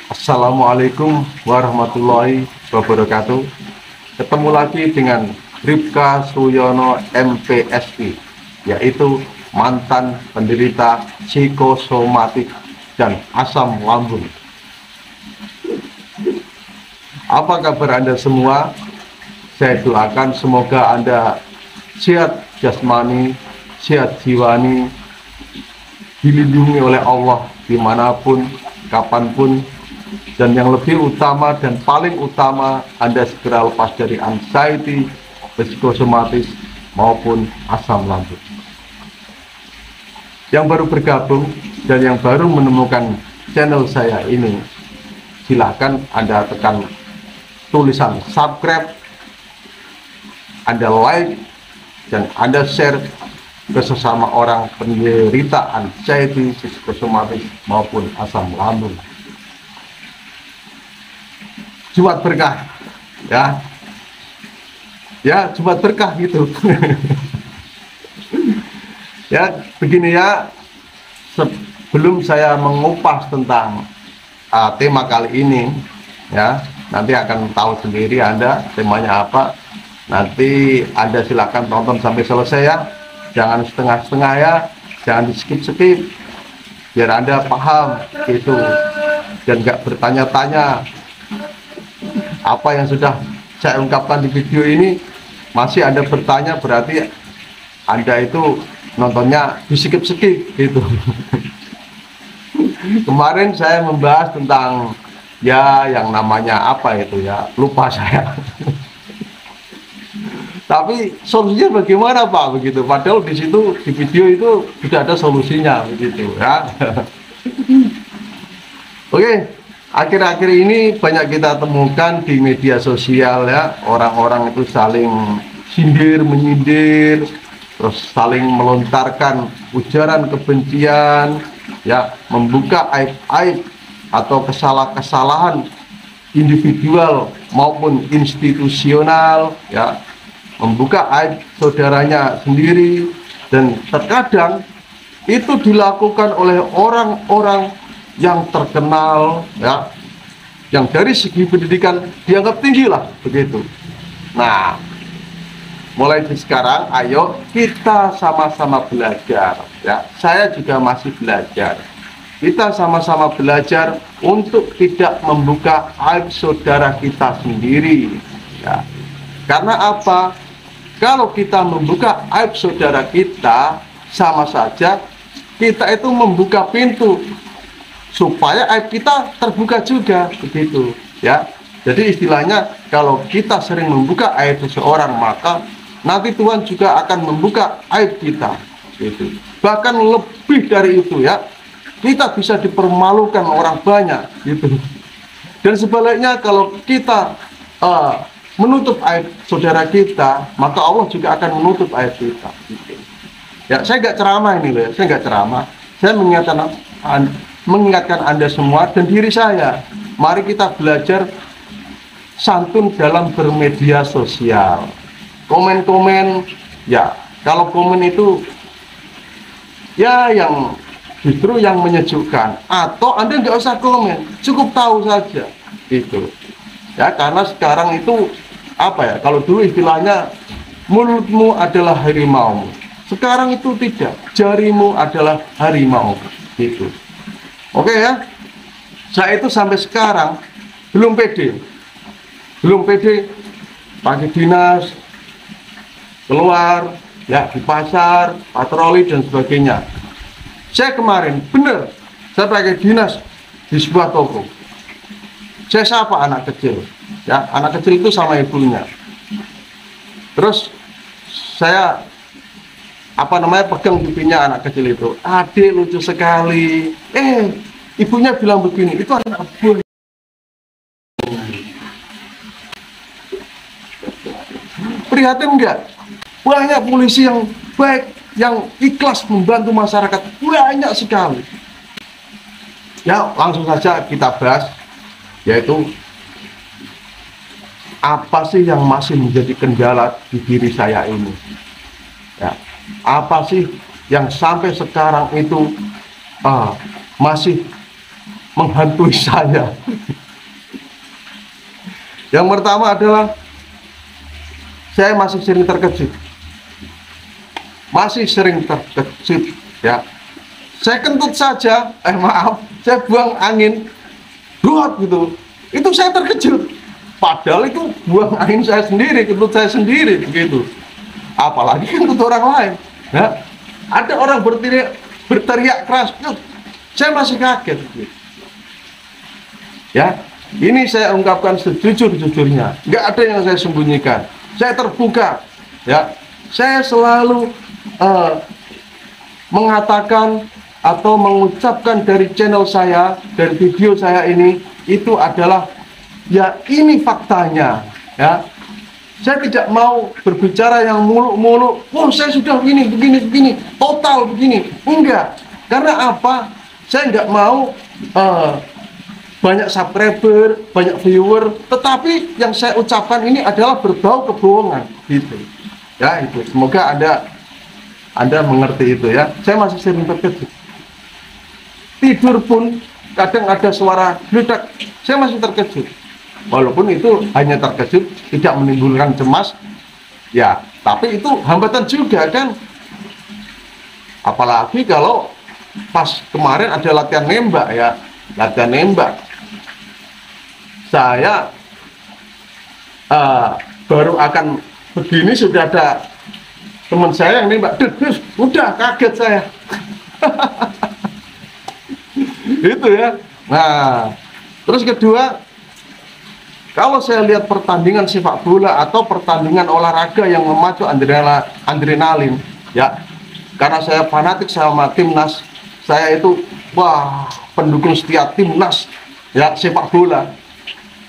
Assalamualaikum warahmatullahi wabarakatuh. Ketemu lagi dengan Ripka Suyono MPSI, yaitu mantan penderita psikosomatik dan asam lambung. Apa kabar Anda semua? Saya doakan semoga Anda sehat jasmani, sehat jiwani, dilindungi oleh Allah dimanapun, kapanpun, dan yang lebih utama dan paling utama, Anda segera lepas dari anxiety, psikosomatis maupun asam lambung. Yang baru bergabung dan yang baru menemukan channel saya ini, silahkan Anda tekan tulisan subscribe, Anda like, dan Anda share ke sesama orang penderita anxiety, psikosomatis maupun asam lambung. Jumat berkah, ya Jumat berkah gitu. Ya begini ya, sebelum saya mengupas tentang tema kali ini, ya nanti akan tahu sendiri Anda temanya apa. Nanti Anda silakan tonton sampai selesai ya, jangan setengah-setengah ya, jangan di skip-skip, biar Anda paham gitu, dan nggak bertanya-tanya apa yang sudah saya ungkapkan di video ini. Masih Anda bertanya, berarti Anda itu nontonnya di skip-skip gitu. Kemarin saya membahas tentang ya yang namanya apa itu ya, lupa saya. Tapi solusinya bagaimana Pak begitu? Padahal di situ di video itu sudah ada solusinya begitu ya. Oke, akhir-akhir ini banyak kita temukan di media sosial ya, orang-orang itu saling sindir menyindir, terus saling melontarkan ujaran kebencian, ya, membuka aib-aib atau kesalahan-kesalahan individual maupun institusional, ya, membuka aib saudaranya sendiri, dan terkadang itu dilakukan oleh orang-orang yang terkenal, ya, yang dari segi pendidikan dianggap tinggi lah begitu. Nah, mulai dari sekarang ayo kita sama-sama belajar ya. Saya juga masih belajar. Kita sama-sama belajar untuk tidak membuka aib saudara kita sendiri ya. Karena apa? Kalau kita membuka aib saudara kita, sama saja kita itu membuka pintu supaya aib kita terbuka juga begitu ya. Jadi istilahnya kalau kita sering membuka aib seseorang, maka nanti Tuhan juga akan membuka aib kita gitu. Bahkan lebih dari itu ya, kita bisa dipermalukan orang banyak gitu. Dan sebaliknya kalau kita menutup aib saudara kita, maka Allah juga akan menutup aib kita gitu. Ya, saya nggak ceramah ini loh ya, saya nggak ceramah, saya mengingatkan Anda semua dan diri saya, mari kita belajar santun dalam bermedia sosial. Komen-komen, ya kalau komen itu ya yang justru yang menyejukkan, atau Anda nggak usah komen, cukup tahu saja gitu ya. Karena sekarang itu apa ya, kalau dulu istilahnya mulutmu adalah harimau, sekarang itu tidak, jarimu adalah harimau gitu. Oke ya, saya itu sampai sekarang belum pede pakai dinas, keluar ya di pasar, patroli dan sebagainya. Saya kemarin bener, saya pakai dinas di sebuah toko. Saya sapa anak kecil, ya anak kecil itu sama ibunya. Terus saya pegang pipinya anak kecil itu. Adik lucu sekali. Ibunya bilang begini, itu anak buah. Prihatin enggak? Banyak polisi yang baik, yang ikhlas membantu masyarakat, banyak sekali. Ya langsung saja kita bahas, yaitu apa sih yang masih menjadi kendala di diri saya ini ya. Apa sih yang sampai sekarang itu masih menghantui saya. Yang pertama adalah saya masih sering terkejut. Masih sering terkejut ya. Saya kentut saja, maaf, saya buang angin, ruat gitu. Itu saya terkejut. Padahal itu buang angin saya sendiri, kentut saya sendiri begitu. Apalagi kentut orang lain. Ya. Ada orang berteriak keras, saya masih kaget. Gitu. Ya, ini saya ungkapkan sejujur-jujurnya. Nggak ada yang saya sembunyikan. Saya terbuka. Ya, saya selalu mengatakan atau mengucapkan dari channel saya, dari video saya ini, itu adalah ya ini faktanya. Ya, saya tidak mau berbicara yang muluk-muluk. Oh, saya sudah begini, total begini. Enggak. Karena apa? Saya nggak mau banyak subscriber, banyak viewer, tetapi yang saya ucapkan ini adalah berbau kebohongan, gitu. Ya, itu. Semoga Anda mengerti itu ya. Saya masih sering terkejut. Tidur pun kadang ada suara geledak, saya masih terkejut. Walaupun itu hanya terkejut, tidak menimbulkan cemas, ya. Tapi itu hambatan juga kan. Apalagi kalau pas kemarin ada latihan nembak ya, latihan nembak. Saya baru akan begini sudah ada teman saya yang nembak, udah kaget saya. Itu ya. Nah, terus kedua, kalau saya lihat pertandingan sepak bola atau pertandingan olahraga yang memacu adrenalin, ya, karena saya fanatik sama timnas, saya itu pendukung setia timnas, ya, sepak bola.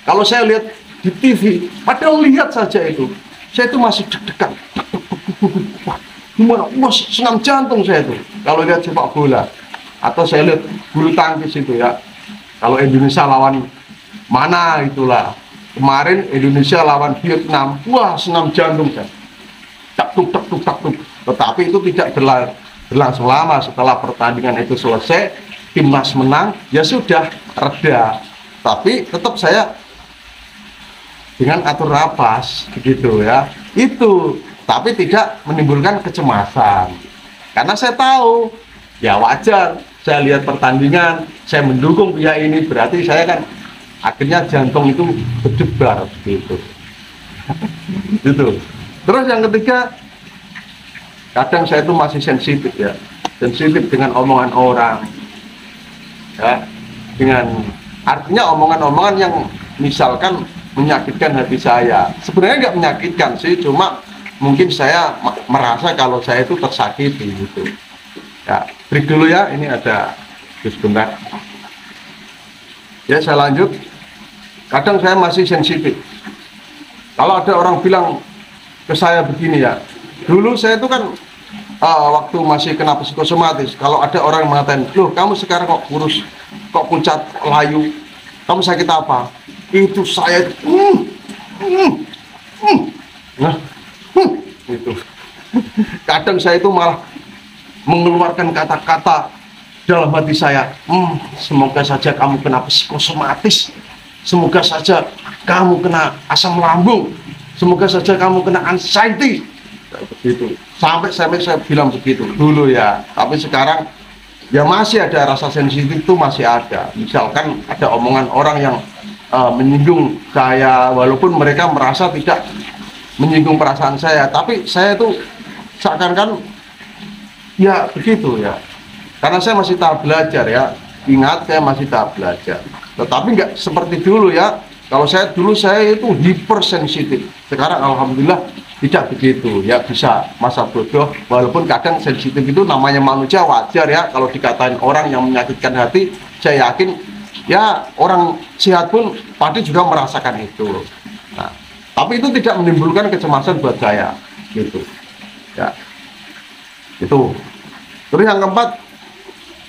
Kalau saya lihat di TV, padahal lihat saja itu, saya itu masih deg-degan. Gimana? Senam jantung saya itu kalau lihat sepak bola. Atau saya lihat bulu tangkis itu ya. Kalau Indonesia lawan mana itulah. Kemarin Indonesia lawan Vietnam, senam jantung saya. Tak-tuk. Tetapi itu tidak berlangsung lama. Setelah pertandingan itu selesai, timnas menang, ya sudah reda. Tapi tetap saya dengan atur napas begitu ya. Itu, tapi tidak menimbulkan kecemasan. Karena saya tahu, ya wajar. Saya lihat pertandingan, saya mendukung pihak ini, berarti saya kan akhirnya jantung itu berdebar gitu. Gitu. Terus yang ketiga, kadang saya itu masih sensitif ya, sensitif dengan omongan orang, ya, dengan artinya omongan-omongan yang misalkan menyakitkan hati saya. Sebenarnya nggak menyakitkan sih, cuma mungkin saya merasa kalau saya itu tersakiti gitu. Ya, break dulu ya, ini ada sebentar. Ya, saya lanjut. Kadang saya masih sensitif. Kalau ada orang bilang ke saya begini ya, dulu saya itu kan waktu masih kena psikosomatis, kalau ada orang yang mengatakan, loh kamu sekarang kok kurus, kok pucat, layu, kamu sakit apa? Itu saya itu. Kadang saya itu malah mengeluarkan kata-kata dalam hati saya, semoga saja kamu kena psikosomatis, semoga saja kamu kena asam lambung, semoga saja kamu kena anxiety, begitu. Sampai saya bilang begitu dulu ya. Tapi sekarang ya masih ada rasa sensitif, itu masih ada. Misalkan ada omongan orang yang menyinggung saya, walaupun mereka merasa tidak menyinggung perasaan saya, tapi saya itu seakan-akan ya begitu ya, karena saya masih tahap belajar ya. Ingat, saya masih tahap belajar, tetapi nggak seperti dulu ya. Kalau saya dulu, saya itu hipersensitif. Sekarang alhamdulillah tidak begitu ya, bisa masa bodoh. Walaupun kadang sensitif itu namanya manusia, wajar ya. Kalau dikatain orang yang menyakitkan hati, saya yakin ya orang sehat pun pasti juga merasakan itu. Nah, tapi itu tidak menimbulkan kecemasan buat saya gitu ya. Itu. Terus yang keempat,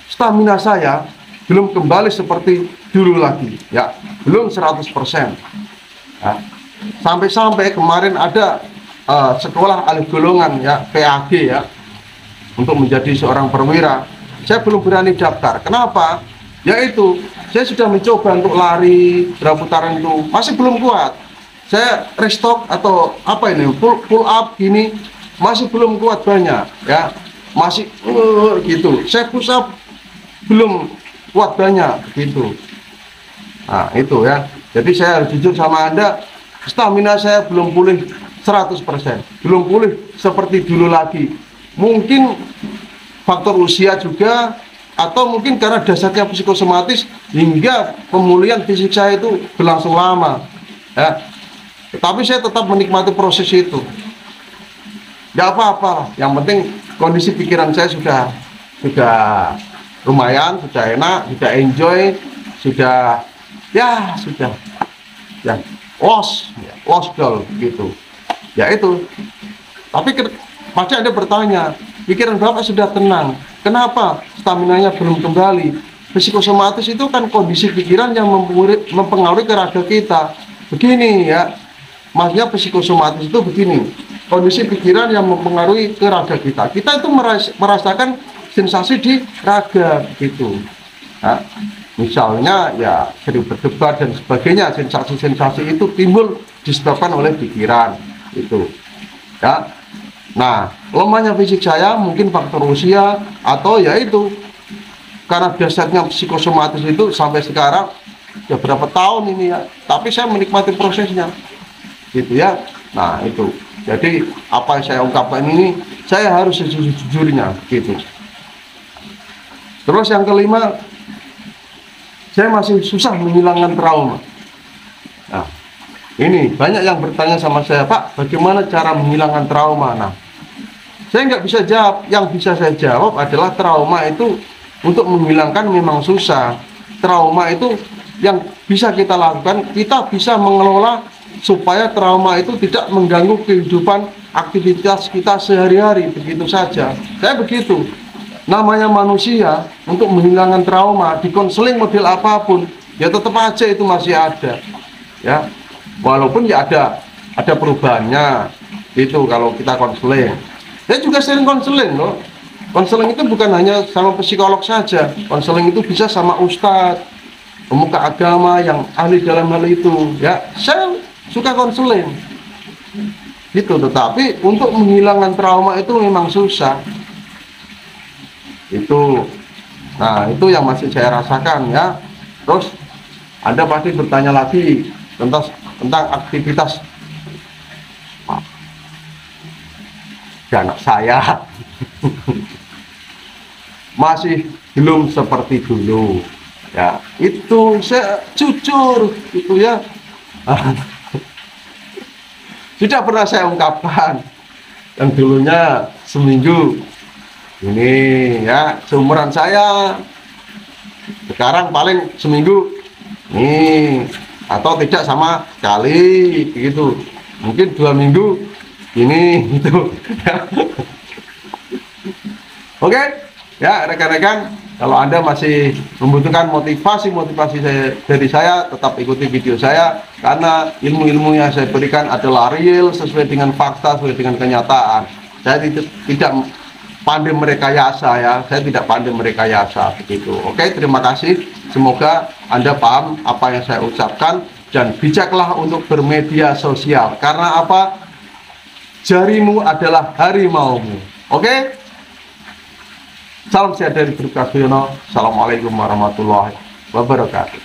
stamina saya belum kembali seperti dulu lagi ya, belum 100% ya. Sampai kemarin ada sekolah alih golongan ya, PAG ya, untuk menjadi seorang perwira. Saya belum berani daftar. Kenapa? Yaitu, saya sudah mencoba untuk lari berapa putaran itu, masih belum kuat. Saya restock atau apa ini, pull up gini, masih belum kuat banyak, ya. Masih gitu. Saya push up belum kuat banyak, gitu. Nah, itu ya. Jadi saya harus jujur sama Anda, stamina saya belum pulih 100%, belum pulih seperti dulu lagi. Mungkin faktor usia juga, atau mungkin karena dasarnya psikosomatis hingga pemulihan fisik saya itu berlangsung lama, ya. Tetapi saya tetap menikmati proses itu. Gak apa-apa, yang penting kondisi pikiran saya sudah lumayan, sudah enak, sudah enjoy, sudah ya lost goal gitu. Ya itu. Tapi pasti Anda bertanya, pikiran Bapak sudah tenang, kenapa staminanya belum kembali? Psikosomatis itu kan kondisi pikiran yang mempengaruhi ke raga kita. Begini ya, maksudnya psikosomatis itu begini, kondisi pikiran yang mempengaruhi ke raga kita. Kita itu merasakan sensasi di raga gitu. Nah, misalnya ya sering berdebat dan sebagainya, sensasi-sensasi itu timbul disebabkan oleh pikiran itu, ya. Nah, lemahnya fisik saya mungkin faktor usia, atau yaitu karena dasarnya psikosomatis itu sampai sekarang ya berapa tahun ini ya, tapi saya menikmati prosesnya gitu ya. Nah itu, jadi apa yang saya ungkapkan ini saya harus sejujurnya gitu. Terus yang kelima, saya masih susah menghilangkan trauma. Nah, ini banyak yang bertanya sama saya, Pak, bagaimana cara menghilangkan trauma? Nah, saya nggak bisa jawab. Yang bisa saya jawab adalah trauma itu untuk menghilangkan memang susah. Trauma itu yang bisa kita lakukan, kita bisa mengelola supaya trauma itu tidak mengganggu kehidupan aktivitas kita sehari-hari, begitu saja. Saya begitu. Namanya manusia, untuk menghilangkan trauma di konseling model apapun, ya tetap aja itu masih ada, ya. Walaupun ya ada perubahannya itu kalau kita konseling. Saya juga sering konseling loh. Konseling itu bukan hanya sama psikolog saja. Konseling itu bisa sama ustadz, pemuka agama yang ahli dalam hal itu, ya. Saya suka konseling gitu. Tetapi untuk menghilangkan trauma itu memang susah itu. Nah, itu yang masih saya rasakan, ya. Terus Anda pasti bertanya lagi tentang aktivitas anak saya. Masih belum seperti dulu, ya. Itu saya jujur gitu ya. Sudah pernah saya ungkapkan, yang dulunya seminggu ini ya seumuran saya, sekarang paling seminggu nih, atau tidak sama sekali gitu, mungkin 2 minggu ini gitu. Oke, ya rekan-rekan, kalau Anda masih membutuhkan motivasi dari saya, tetap ikuti video saya, karena ilmu-ilmu yang saya berikan adalah real, sesuai dengan fakta, sesuai dengan kenyataan. Saya tidak pandai merekayasa, ya. Saya tidak pandai merekayasa begitu. Oke, terima kasih. Semoga Anda paham apa yang saya ucapkan, dan bijaklah untuk bermedia sosial. Karena apa? Jarimu adalah harimaumu. Oke? Salam sehat dari Bribka Suyono. Assalamualaikum warahmatullahi wabarakatuh.